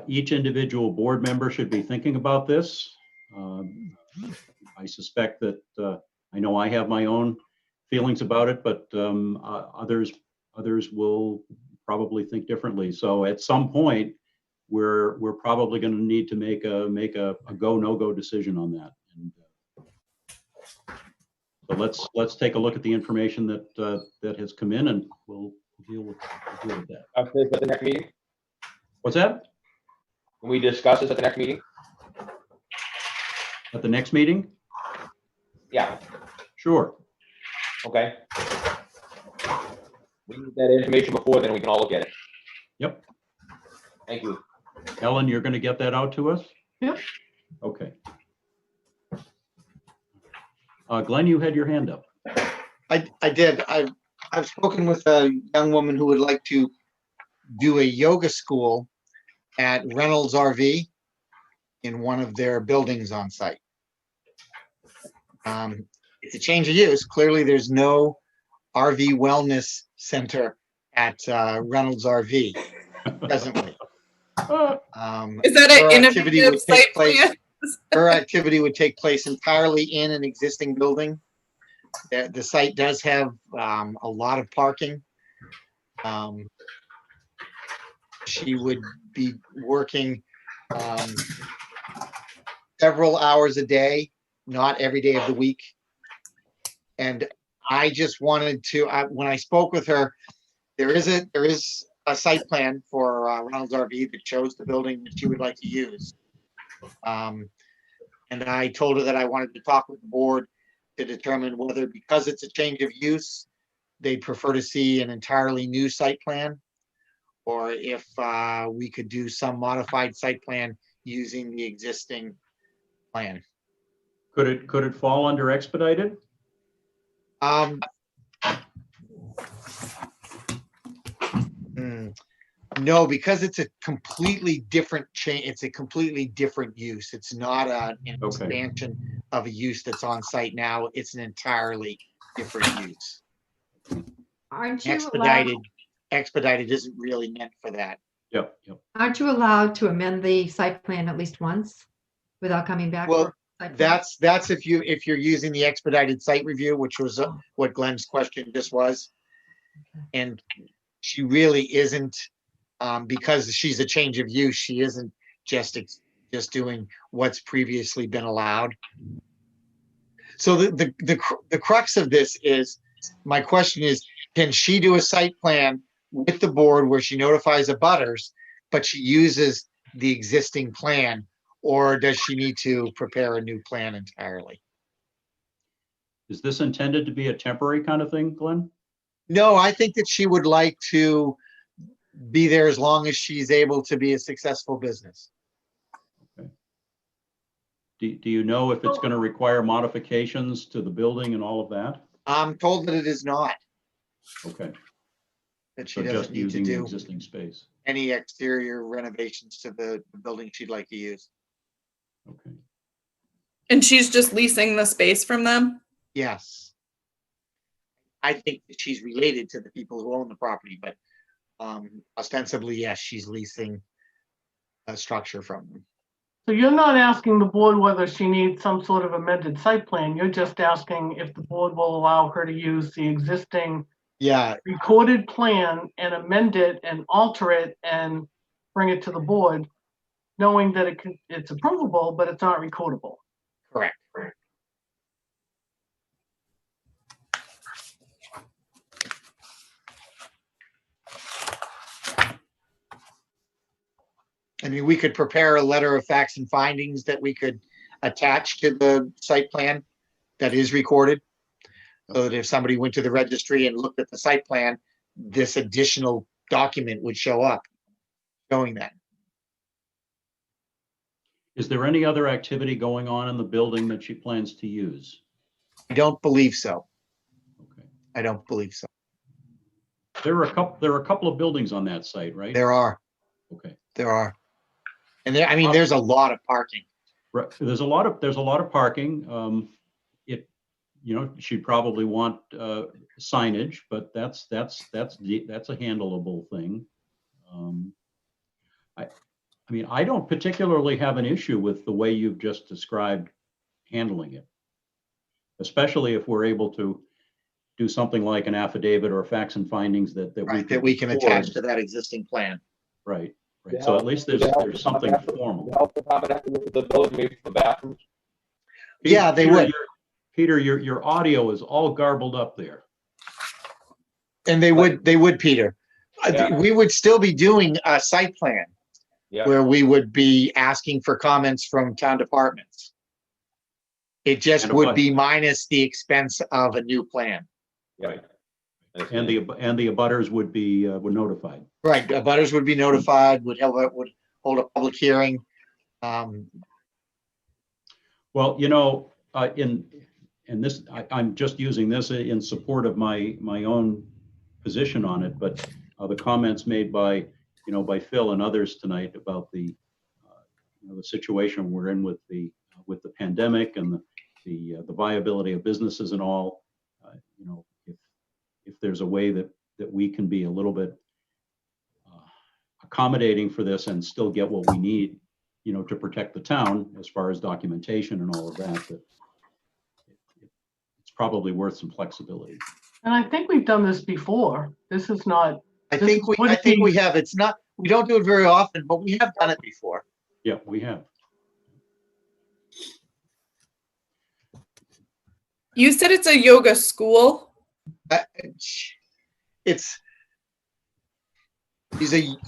each individual board member should be thinking about this. I suspect that, I know I have my own feelings about it, but others will probably think differently. So at some point, we're probably going to need to make a go, no-go decision on that. And so let's take a look at the information that has come in, and we'll deal with that. At the next meeting? What's that? Can we discuss this at the next meeting? At the next meeting? Yeah. Sure. Okay. We need that information before, then we can all look at it. Yep. Thank you. Ellen, you're going to get that out to us? Yep. Okay. Glenn, you had your hand up. I did. I've spoken with a young woman who would like to do a yoga school at Reynolds RV in one of their buildings on site. It's a change of use. Clearly, there's no RV wellness center at Reynolds RV presently. Is that an innovative site plan? Her activity would take place entirely in an existing building. The site does have a lot of parking. She would be working several hours a day, not every day of the week. And I just wanted to, when I spoke with her, there is a site plan for Reynolds RV that shows the building that she would like to use. And I told her that I wanted to talk with the board to determine whether, because it's a change of use, they'd prefer to see an entirely new site plan, or if we could do some modified site plan using the existing plan. Could it fall under expedited? No, because it's a completely different chain. It's a completely different use. It's not an expansion of a use that's on site now. It's an entirely different use. Aren't you allowed, Expedited isn't really meant for that. Yep. aren't you allowed to amend the site plan at least once without coming back? Well, for site plan? that's if you're using the expedited site review, which was what Glenn's question just was. And she really isn't, because she's a change of use, she isn't just doing what's previously been allowed. So the crux of this is, my question is, can she do a site plan with the board where she notifies abutters, but she uses the existing plan, or does she need to prepare a new plan entirely? Is this intended to be a temporary kind of thing, Glenn? No, I think that she would like to be there as long as she's able to be a successful business. Okay. Do you know if it's going to require modifications to the building and all of that? I'm told that it is not, Okay. that she So just doesn't need to using the do existing space. any exterior renovations to the building she'd like to use. Okay. And she's just leasing the space from them? Yes. I think that she's related to the people who own the property, but ostensibly, yes, she's leasing a structure from them. So you're not asking the board whether she needs some sort of amended site plan. You're just asking if the board will allow her to use the existing Yeah, recorded plan and amend it and alter it and bring it to the board, knowing that it's approvable, but it's not recordable. correct. I mean, we could prepare a letter of facts and findings that we could attach to the site plan that is recorded. So that if somebody went to the registry and looked at the site plan, this additional document would show up showing that. Is there any other activity going on in the building that she plans to use? I don't believe so. Okay. I don't believe so. There are a couple of buildings on that site, right? There are. Okay. There are. And there, I mean, there's a lot of parking. Right. There's a lot of parking. She'd probably want signage, but that's a handleable thing. I mean, I don't particularly have an issue with the way you've just described handling it, especially if we're able to do something like an affidavit or facts and findings that we can attach to that existing plan. Right. Right. So at least there's something formal. The health department have to look at the building, maybe for the bathrooms. Yeah, they would. Peter, your audio is all garbled up there. And they would, Peter. Yeah. We would still be doing a site plan Yeah. where we would be asking for comments from town departments. It just And a would budget. be minus the expense of a new plan. Right. And the abutters would be notified. Right, abutters would be notified, would hold a public hearing. Well, in this, I'm just using this in support of my own position on it, but the comments made by Phil and others tonight about the situation we're in with the pandemic and the viability of businesses and all, if there's a way that we can be a little bit accommodating for this and still get what we need, to protect the town as far as documentation and all of that, it's probably worth some flexibility. And I think we've done this before. This is not. I think we have. It's not, we don't do it very often, but we have done it before. Yeah, we have. You said it's a yoga school?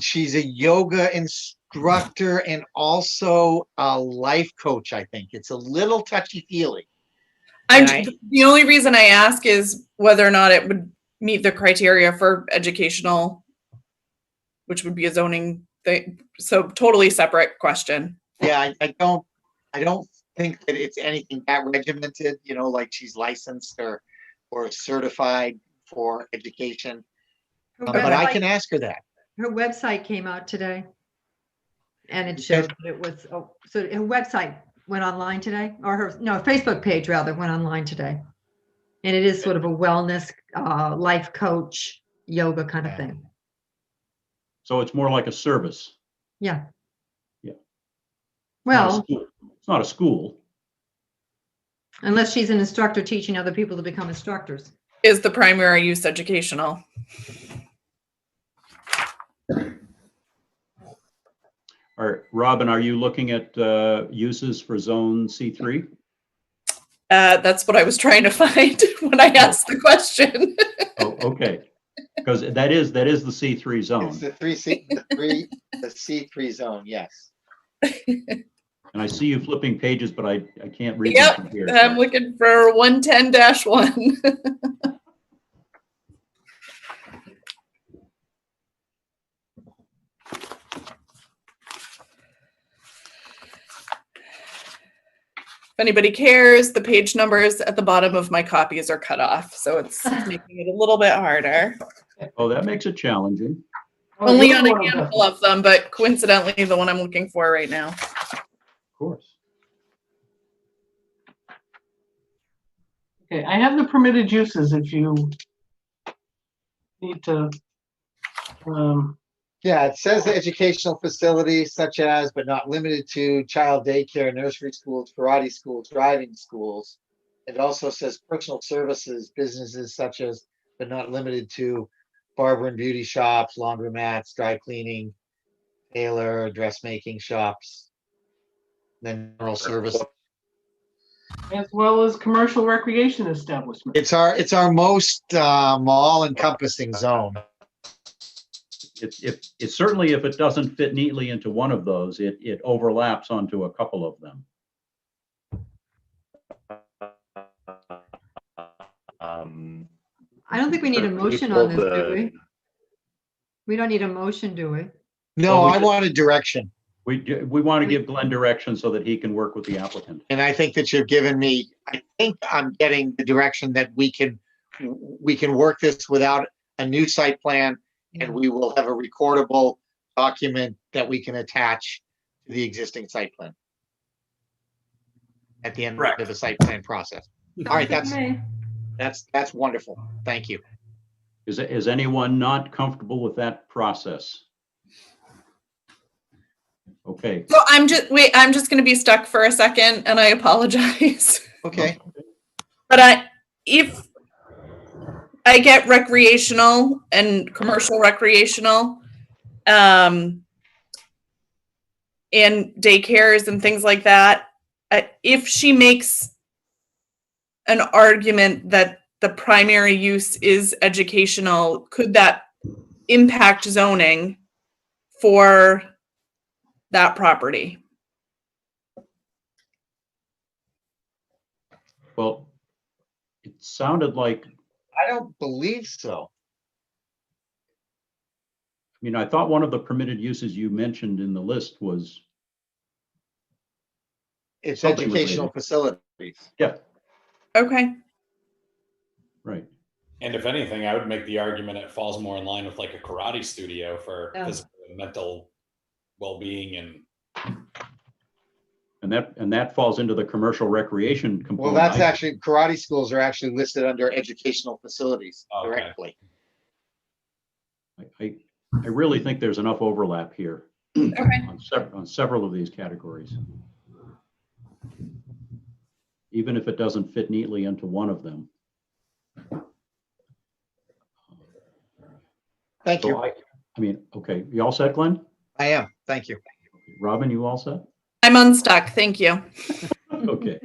She's a yoga instructor and also a life coach, I think. It's a little touchy-feely. The only reason I ask is whether or not it would meet the criteria for educational, which would be a zoning thing. So totally separate question. Yeah, I don't think that it's anything that regimented, you know, like she's licensed or certified for education. Her But I website- can ask her that. Her website came out today. And it showed that it was, oh, so her website went online today, or her, no, Facebook page rather, went online today. And it is sort of a wellness, life coach, yoga kind of thing. So it's more like a service. Yeah. Yeah. Well, It's not a school. unless she's an instructor teaching other people to become instructors. Is the primary use educational? All right, Robin, are you looking at uses for zone C3? That's what I was trying to find when I asked the question. Oh, okay. Because that is the C3 zone. It's the C3 zone, yes. And I see you flipping pages, but I can't read Yep, them from here. I'm looking for 110-1. If anybody cares, the page numbers at the bottom of my copies are cut off, so it's making it a little bit harder. Oh, that makes it challenging. Only you're on the a one who does handful of them, but coincidentally, the one I'm looking for right now. Of course. Okay, I have the permitted uses if you need to. Yeah, it says educational facilities such as, but not limited to, child daycare, nursery schools, karate schools, driving schools. It also says personal services, businesses such as, but not limited to, barber and beauty shops, laundromats, dry cleaning, tailor, dressmaking shops. Then general service. As well as commercial recreation establishment. It's our most all encompassing zone. It's certainly, if it doesn't fit neatly into one of those, it overlaps onto a couple of them. I don't think we need a motion on this, do we? We don't need a motion, do we? No, Well, we I just- wanted direction. We want to give Glenn direction so that he can work with the applicant. And I think that you've given me, I think I'm getting the direction that we can work this without a new site plan, and we will have a recordable document that we can attach to the existing site plan at the end Correct. of the site plan process. All right, Sounds good to me. that's wonderful. Thank you. Is anyone not comfortable with that process? Okay. So I'm just going to be stuck for a second, and I apologize. Okay. But if I get recreational and commercial recreational, and daycares and things like that, if she makes an argument that the primary use is educational, could that impact zoning for that property? Well, it sounded like, I don't believe so. I mean, I thought one of the permitted uses you mentioned in the list was, It's Something educational related. facilities. yeah, Okay. right. And if anything, I would make the argument it falls more in line with like a karate studio for Yeah. physical and mental well-being and And that falls into the commercial recreation Well, component. that's actually, karate schools are actually listed under educational facilities Okay. directly. I really think there's enough overlap here Okay. on several of these categories. Even if it doesn't fit neatly into one of them. Thank So you. I mean, okay, you all set, Glenn? I am. Thank you. Robin, you all set? I'm unstuck. Thank you. Okay.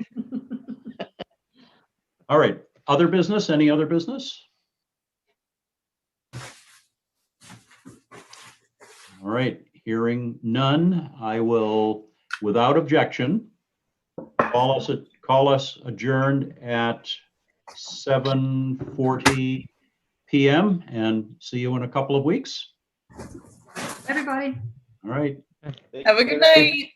All right, other business, any other business? All right, hearing none, I will, without objection, call us adjourned at 7:40 p.m. and see you in a couple of weeks. Everybody. All right. Have a good night.